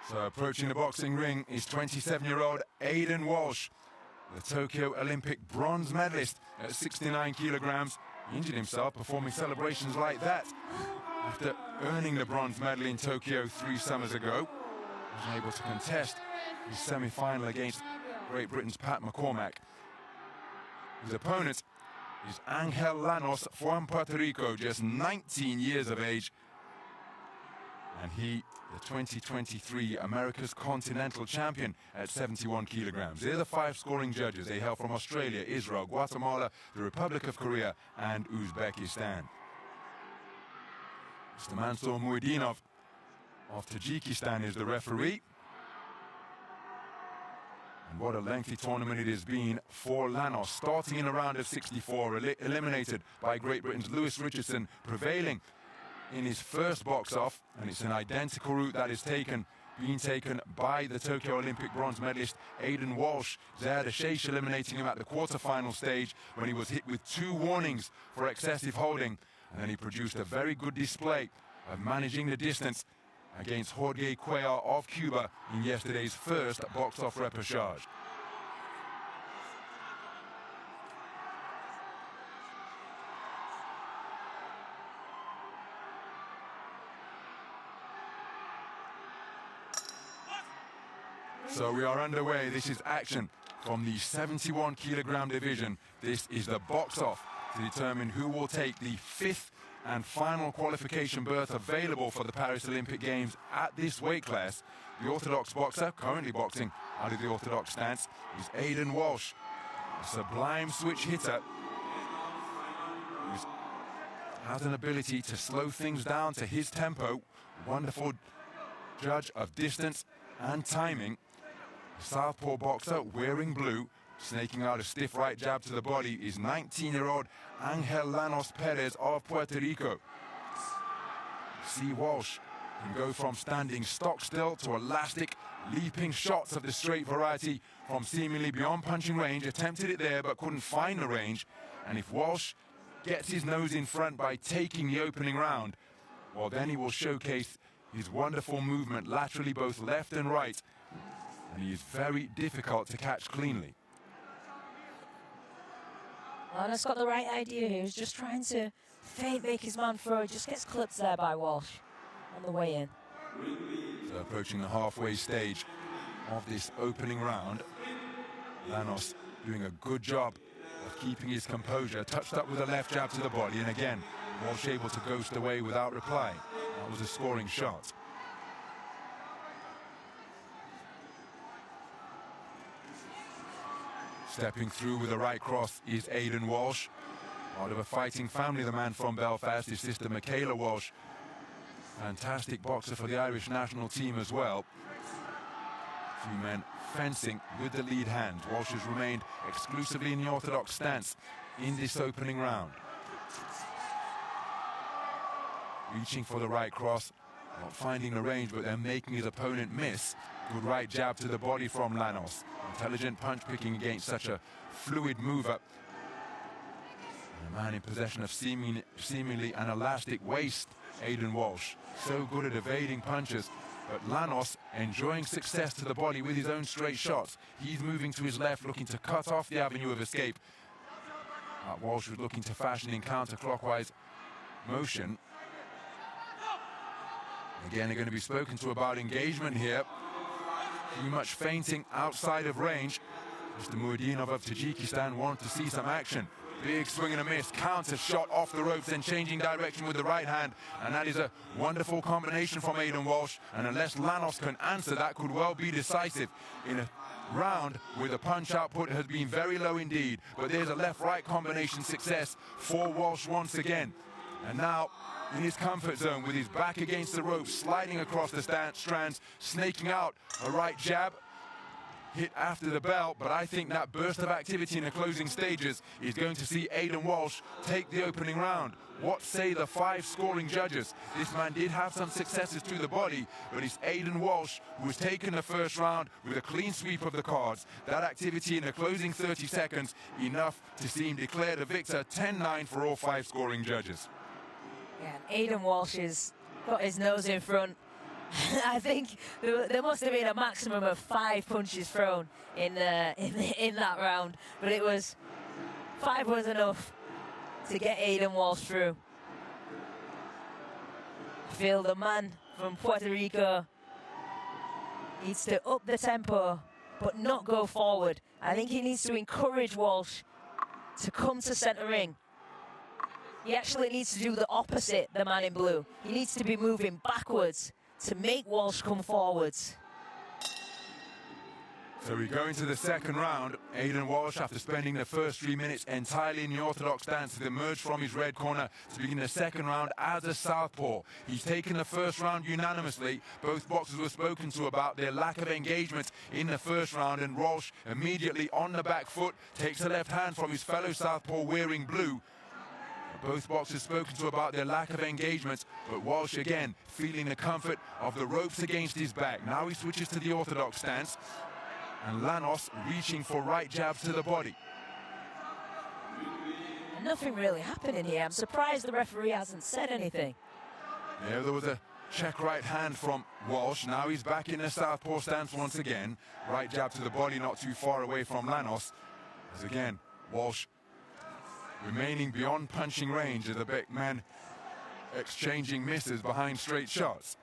So approaching the boxing ring is 27-year-old Aidan Walsh, the Tokyo Olympic bronze medalist at 69 kilograms. He injured himself performing celebrations like that after earning the bronze medal in Tokyo 3 summers ago. He was able to contest his semi-final against Great Britain's Pat McCormack. His opponent is Ngel Llanos from Puerto Rico, just 19 years of age. And he, the 2023 America's Continental Champion at 71 kilograms. They're the 5 scoring judges. They hail from Australia, Israel, Guatemala, the Republic of Korea, and Uzbekistan. Mr. Mansour Muidinov of Tajikistan is the referee. And what a lengthy tournament it has been for Llanos, starting in a round of 64, eliminated by Great Britain's Lewis Richardson, prevailing in his first box-off, and it's an identical route that is being taken by the Tokyo Olympic bronze medalist Aidan Walsh. Zahir Sheish eliminating him at the quarter-final stage when he was hit with 2 warnings for excessive holding, and then he produced a very good display of managing the distance against Jorge Cuellar of Cuba in yesterday's first box-off repechage. So we are underway. This is action from the 71 kilogram division. This is the box-off to determine who will take the 5th and final qualification berth available for the Paris Olympic Games at this weight class. The orthodox boxer, currently boxing out of the orthodox stance, is Aidan Walsh, a sublime switch hitter who has an ability to slow things down to his tempo. Wonderful judge of distance and timing. Southpaw boxer wearing blue, snaking out a stiff right jab to the body, is 19-year-old Ngel Llanos Perez of Puerto Rico. See, Walsh can go from standing stock still to elastic, leaping shots of the straight variety from seemingly beyond punching range. Attempted it there but couldn't find the range. And if Walsh gets his nose in front by taking the opening round, well, then he will showcase his wonderful movement laterally, both left and right. And he is very difficult to catch cleanly. Llanos got the right idea here. He was just trying to feint make his man throw. He just gets clipped there by Walsh on the way in. So approaching the halfway stage of this opening round, Llanos doing a good job of keeping his composure. Touched up with a left jab to the body, and again, Walsh able to ghost away without reply. That was a scoring shot. Stepping through with a right cross is Aidan Walsh. Part of a fighting family, the man from Belfast, his sister Michaela Walsh. Fantastic boxer for the Irish national team as well. Few men fencing with the lead hand. Walsh has remained exclusively in the orthodox stance in this opening round. Reaching for the right cross, not finding the range, but then making his opponent miss. Good right jab to the body from Llanos. Intelligent punch picking against such a fluid mover. And a man in possession of seemingly an elastic waist, Aidan Walsh. So good at evading punches, but Llanos enjoying success to the body with his own straight shots. He's moving to his left, looking to cut off the avenue of escape. Walsh was looking to fashion in counterclockwise motion. Again, they're going to be spoken to about engagement here. Too much feinting outside of range. Mr. Muidinov of Tajikistan wanted to see some action. Big swing and a miss, counter shot off the ropes, then changing direction with the right hand. And that is a wonderful combination from Aidan Walsh. And unless Llanos can answer, that could well be decisive in a round where the punch output has been very low indeed. But there's a left-right combination success for Walsh once again. And now, in his comfort zone, with his back against the ropes, sliding across the strands, snaking out a right jab, hit after the bell. But I think that burst of activity in the closing stages is going to see Aidan Walsh take the opening round. What say the 5 scoring judges? This man did have some successes to the body, but it's Aidan Walsh who has taken the first round with a clean sweep of the cards. That activity in the closing 30 seconds, enough to see him declared a victor. 10-9 for all 5 scoring judges. Yeah, Aidan Walsh has got his nose in front. I think there must have been a maximum of 5 punches thrown in that round, but it was 5 was enough to get Aidan Walsh through. I feel the man from Puerto Rico needs to up the tempo, but not go forward. I think he needs to encourage Walsh to come to centre ring. He actually needs to do the opposite, the man in blue. He needs to be moving backwards to make Walsh come forwards. So we go into the second round. Aidan Walsh, after spending the first 3 minutes entirely in the orthodox stance, has emerged from his red corner to begin the second round as a southpaw. He's taken the first round unanimously. Both boxers were spoken to about their lack of engagement in the first round, and Walsh immediately on the back foot takes a left hand from his fellow southpaw wearing blue. Both boxers spoken to about their lack of engagement, but Walsh again feeling the comfort of the ropes against his back. Now he switches to the orthodox stance, and Llanos reaching for right jabs to the body. Nothing really happening here. I'm surprised the referee hasn't said anything. Yeah, there was a check right hand from Walsh. Now he's back in the southpaw stance once again. Right jab to the body, not too far away from Llanos. As again, Walsh remaining beyond punching range as the big man exchanging misses behind straight shots.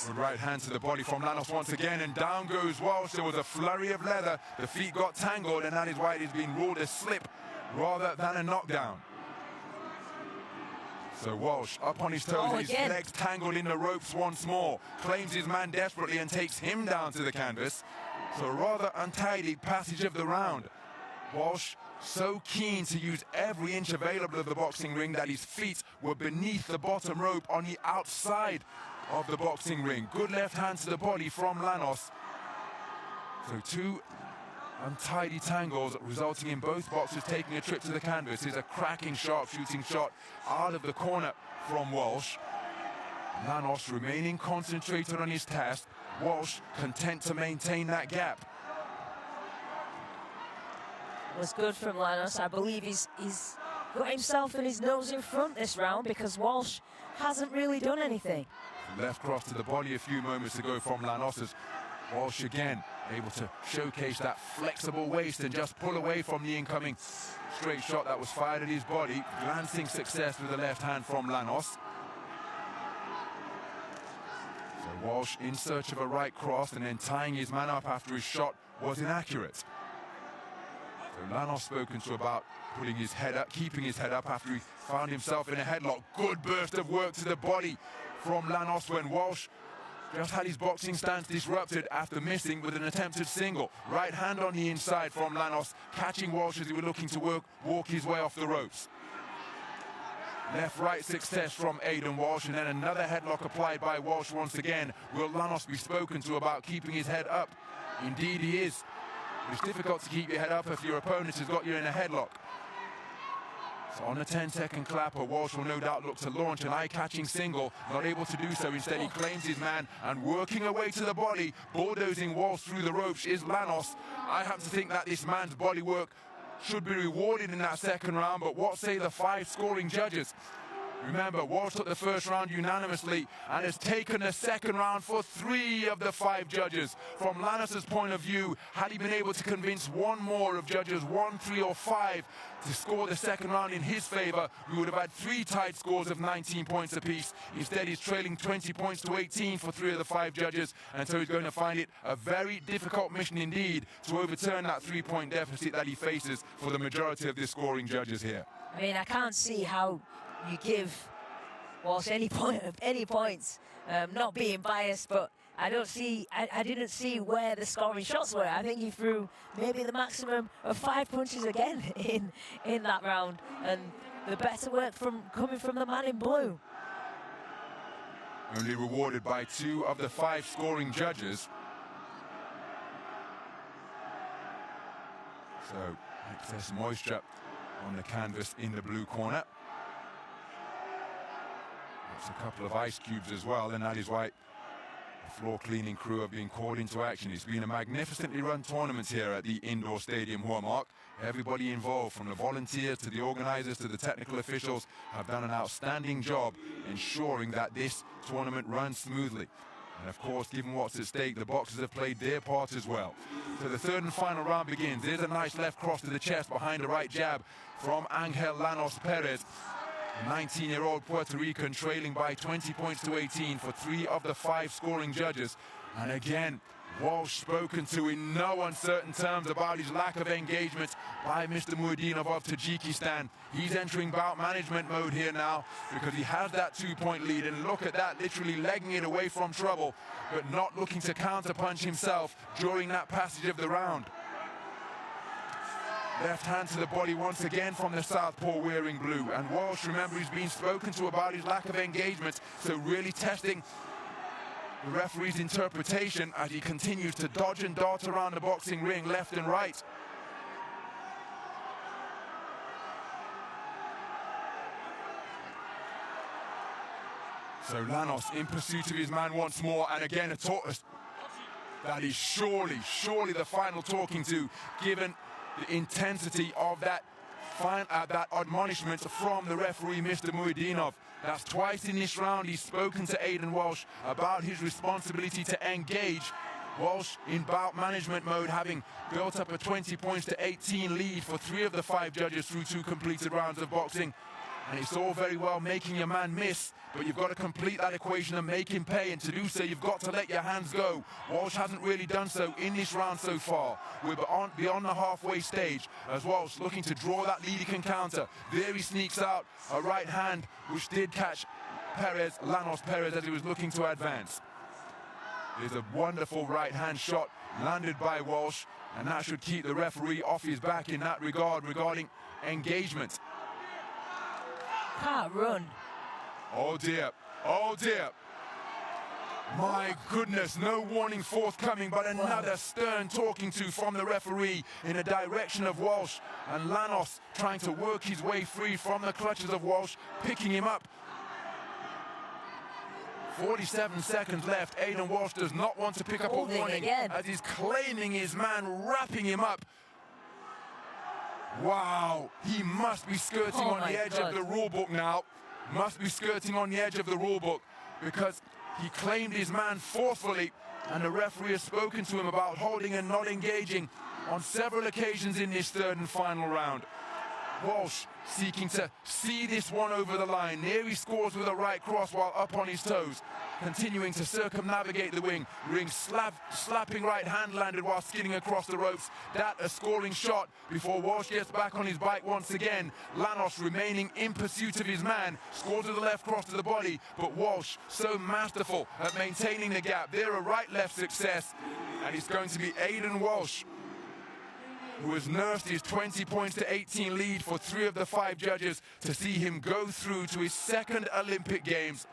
Good right hand to the body from Llanos once again, and down goes Walsh. There was a flurry of leather. The feet got tangled, and that is why it is being ruled a slip rather than a knockdown. So Walsh up on his toes, his legs tangled in the ropes once more. Claims his man desperately and takes him down to the canvas. So a rather untidy passage of the round. Walsh so keen to use every inch available of the boxing ring that his feet were beneath the bottom rope on the outside of the boxing ring. Good left hand to the body from Llanos. So 2 untidy tangles resulting in both boxers taking a trip to the canvas. Is a cracking sharpshooting shot out of the corner from Walsh. Llanos remaining concentrated on his task. Walsh content to maintain that gap. Was good from Llanos. I believe he's got himself and his nose in front this round because Walsh hasn't really done anything. Left cross to the body a few moments ago from Llanos, as Walsh again able to showcase that flexible waist and just pull away from the incoming straight shot that was fired at his body. Glancing success with the left hand from Llanos. So Walsh in search of a right cross and then tying his man up after his shot was inaccurate. So Llanos spoken to about putting his head up, keeping his head up after he found himself in a headlock. Good burst of work to the body from Llanos when Walsh just had his boxing stance disrupted after missing with an attempted single. Right hand on the inside from Llanos, catching Walsh as he was looking to walk his way off the ropes. Left-right success from Aidan Walsh, and then another headlock applied by Walsh once again. Will Llanos be spoken to about keeping his head up? Indeed he is. It's difficult to keep your head up if your opponent has got you in a headlock. So on the 10-second clapper, Walsh will no doubt look to launch an eye-catching single. Not able to do so. Instead, he claims his man, and working away to the body, bulldozing Walsh through the ropes is Llanos. I happen to think that this man's body work should be rewarded in that second round, but what say the 5 scoring judges? Remember, Walsh took the first round unanimously and has taken the second round for 3 of the 5 judges. From Llanos' point of view, had he been able to convince one more of judges 1, 3 or 5 to score the second round in his favour, we would have had 3 tied scores of 19 points apiece. Instead, he's trailing 20 points to 18 for 3 of the 5 judges, and so he's going to find it a very difficult mission indeed to overturn that 3-point deficit that he faces for the majority of the scoring judges here. I mean, I can't see how you give Walsh any points, not being biased, but I didn't see where the scoring shots were. I think he threw maybe the maximum of 5 punches again in that round, and the better work coming from the man in blue. Only rewarded by 2 of the 5 scoring judges. So excess moisture on the canvas in the blue corner. A couple of ice cubes as well, and that is why Floor cleaning crew have been called into action. It's been a magnificently run tournament here at the indoor stadium, Mark. Everybody involved, from the volunteers to the organizers to the technical officials, have done an outstanding job ensuring that this tournament runs smoothly. And of course, given what's at stake, the boxers have played their part as well. So the third and final round begins. There's a nice left cross to the chest behind a right jab from Angel Llanos Perez. 19-year-old Puerto Rican trailing by 20 points to 18 for 3 of the 5 scoring judges. And again, Walsh spoken to in no uncertain terms about his lack of engagement by Mr. Muradinov of Tajikistan. He's entering bout management mode here now because he has that 2-point lead, and look at that, literally legging it away from trouble, but not looking to counterpunch himself during that passage of the round. Left hand to the body once again from the southpaw wearing blue. And Walsh, remember, he's been spoken to about his lack of engagement, so really testing the referee's interpretation as he continues to dodge and dart around the boxing ring left and right. So Llanos in pursuit of his man once more, and again a tortoise. That is surely the final talking to, given the intensity of that admonishment from the referee, Mr. Muradinov. That's twice in this round he's spoken to Aidan Walsh about his responsibility to engage. Walsh in bout management mode, having built up a 20 points to 18 lead for 3 of the 5 judges through 2 completed rounds of boxing. And it's all very well making your man miss, but you've got to complete that equation and make him pay, and to do so you've got to let your hands go. Walsh hasn't really done so in this round so far. We're beyond the halfway stage as Walsh looking to draw that lead he can counter. There he sneaks out a right hand which did catch Llanos Perez as he was looking to advance. There's a wonderful right hand shot landed by Walsh, and that should keep the referee off his back in that regard regarding engagement. Can't run. Oh dear, oh dear. My goodness, no warning forthcoming, but another stern talking to from the referee in the direction of Walsh. And Llanos trying to work his way free from the clutches of Walsh, picking him up. 47 seconds left. Aidan Walsh does not want to pick up a warning as he's claiming his man, wrapping him up. Wow, he must be skirting on the edge of the rule book now. Must be skirting on the edge of the rule book, because he claimed his man forcefully, and the referee has spoken to him about holding and not engaging on several occasions in this third and final round. Walsh seeking to see this one over the line. There he scores with a right cross while up on his toes, continuing to circumnavigate the ring. Slapping right hand landed while skidding across the ropes. That a scoring shot before Walsh gets back on his bike once again. Llanos remaining in pursuit of his man, scores with a left cross to the body, but Walsh so masterful at maintaining the gap. There a right-left success, and it's going to be Aidan Walsh who has nursed his 20 points to 18 lead for 3 of the 5 judges to see him go through to his 2nd Olympic Games.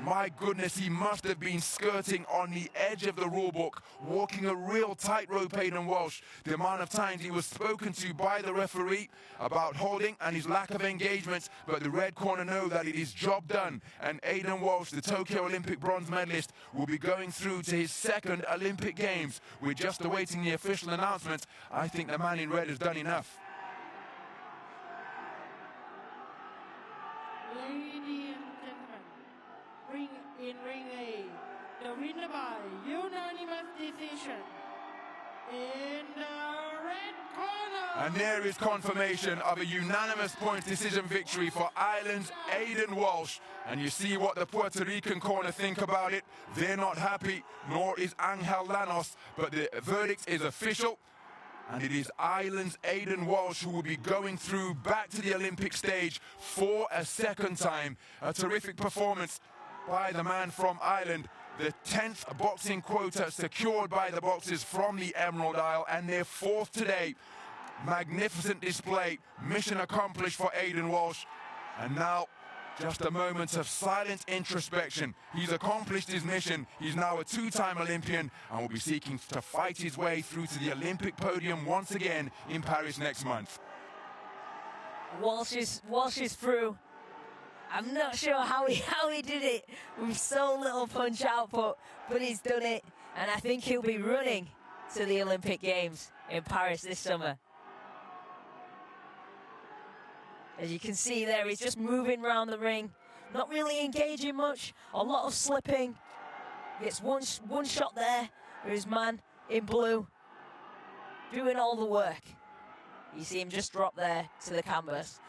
My goodness, he must have been skirting on the edge of the rule book, walking a real tightrope, Aidan Walsh. The amount of times he was spoken to by the referee about holding and his lack of engagement, but the red corner know that it is job done, and Aidan Walsh, the Tokyo Olympic bronze medalist, will be going through to his 2nd Olympic Games. We're just awaiting the official announcement. I think the man in red has done enough. In ring A, the winner by unanimous decision in the red corner. And there is confirmation of a unanimous point decision victory for Ireland's Aidan Walsh. And you see what the Puerto Rican corner think about it. They're not happy, nor is Angel Llanos, but the verdict is official. And it is Ireland's Aidan Walsh who will be going through back to the Olympic stage for a 2nd time. A terrific performance by the man from Ireland. The 10th boxing quota secured by the boxers from the Emerald Isle, and their 4th today. Magnificent display, mission accomplished for Aidan Walsh. And now, just a moment of silent introspection. He's accomplished his mission. He's now a 2-time Olympian and will be seeking to fight his way through to the Olympic podium once again in Paris next month. Walsh is through. I'm not sure how he did it with so little punch output, but he's done it, and I think he'll be running to the Olympic Games in Paris this summer. As you can see there, he's just moving around the ring, not really engaging much, a lot of slipping. Gets one shot there with his man in blue, doing all the work. You see him just drop there to the canvas.